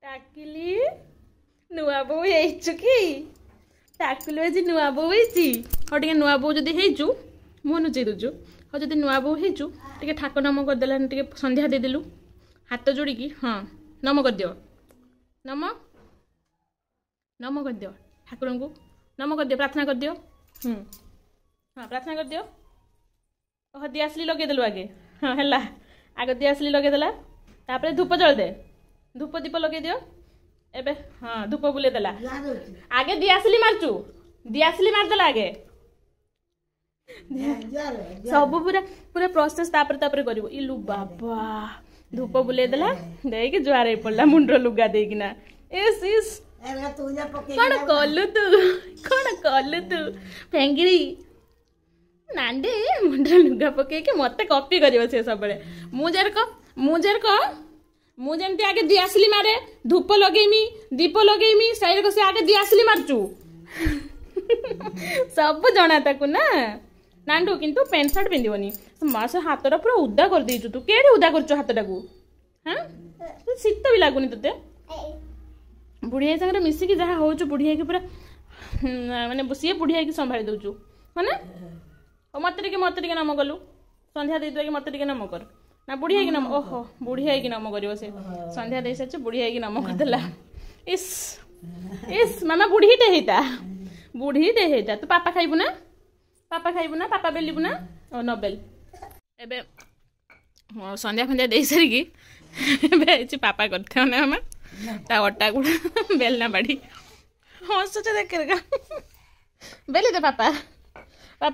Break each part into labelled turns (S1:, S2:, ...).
S1: टाकिली नुआ बो कि टाकिलु आज नुआ बो हाँ टे नुआ बो जदि हेचु मुह नुचे दूचु हाँ जदि नुआ बो हेचु टे ठाक नम करदेला टे संध्या देदेलु हाथ जोड़ी हाँ नम कर दियो नम नम कर दियो ठाकुर को नम कर दियो प्रार्थना कर दियो हाँ प्रार्थना कर दियो ओह दिआसली लगेदेलु आगे हाँ है आगे दिआसली लगेदेला तापर धूप जल दे धूप दीप लगे दियो एबे हाँ धूप बुले देला आगे दिआसली मारचु दिआसली मारदेला आगे सब पूरा पूरा प्रोसेस तापर तापर करिवो इलु बाबा धूप बुले देला देके जुआरे पड़ला मुंड्रो लुगा देकिना एस इस कौन कलु तू फेंगिरी नांडे मुंड्रो लुगा पके के मते कॉपी करिवो से सब बळे मुजेर को मु जेमती आगे दिआसली मारे धूप लगेमी दीप लगेमी साइड को से आगे दिआसली मारचु सब जना ताकू ना नांडू किंतु पैंट शर्ट पिंदिवनी मास हाथटा पूरा उदा कर देइछु तू केडे उदा करछु हाथटाकू हां शीत भी लागुनी तते बुढ़िया संगे मिसिकी जहाँ होचु बुढ़िया की पूरा माने सी बुढ़िया की संभाली दउछु माने मत टिके नम कलु संध्या दे के मत टिके नम कर ना बुढ़िया की नम ओहो बुढ़िया की नम करिवो से संध्या दे साच बुढ़िया की नम करदेला इस इस मामा बुढ़ीटे हेता तू पापा खाइबु ना पापा बेलिबु ना ओ न बेल एबे संध्या फंध्या दे सारी एबे पापा करथे ना हम ता अट्टा गुड़ा बेलना बाड़ी हाँ सोच देखेगा बेले दे पापा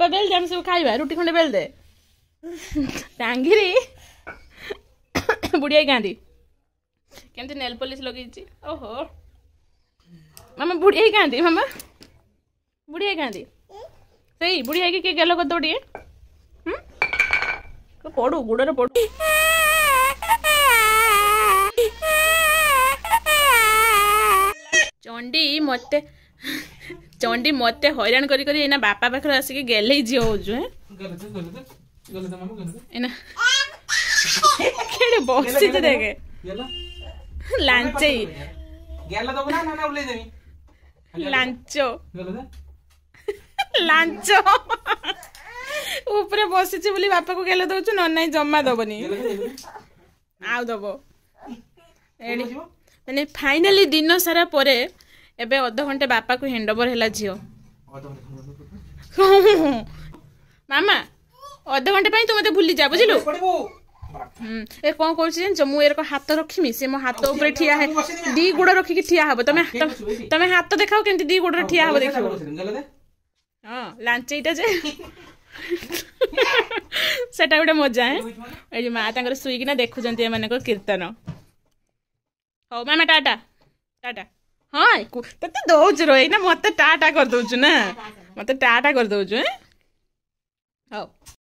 S1: बेल दे हम सब खाइबा रुटी खंडे बेल दे टांगिरी बुढ़िया गांधी केमती नेल पॉलिश लगे ओहो मामा बुढ़िया गांधी मामा बुढ़िया गांधी सही बुढ़िया के गेल कर दो पड़ू गुड़े पड़ू चंडी मते हैरान करी एना बापा पाखर आसिक गेले झील होजु एना केड़े बसी जे देखे लांचे गेला दबो ना ना उले देमी लांचो ऊपर बसी छी बोली बापा को गेला दउछु न नाही जम्मा दबनी आउ दबो एडी माने फाइनली दिन सारा परे एबे अध घंटे बापा को हैंडओवर हैला झियो मामा अध घंटे पई तू मते भूली जा बुझिलु ए कौन कर मु एर हाथ रखीमी से मो हाथ ऊपर ठिया है दी गुड़ रखिकी ठिया हबो तमे हाथ देखाओ केमती दी गुड़ ठिया हबो देखिबो हां लांचेटा जे सेटा गोटे मजा है ए जे मां तांकर सुई किना देखुजंती ए माने को कीर्तन हो मामा टाटा टाटा हाँ तते दौच रो ना मत टाटा कर दउछु ना मत टाटा कर दउछु हो।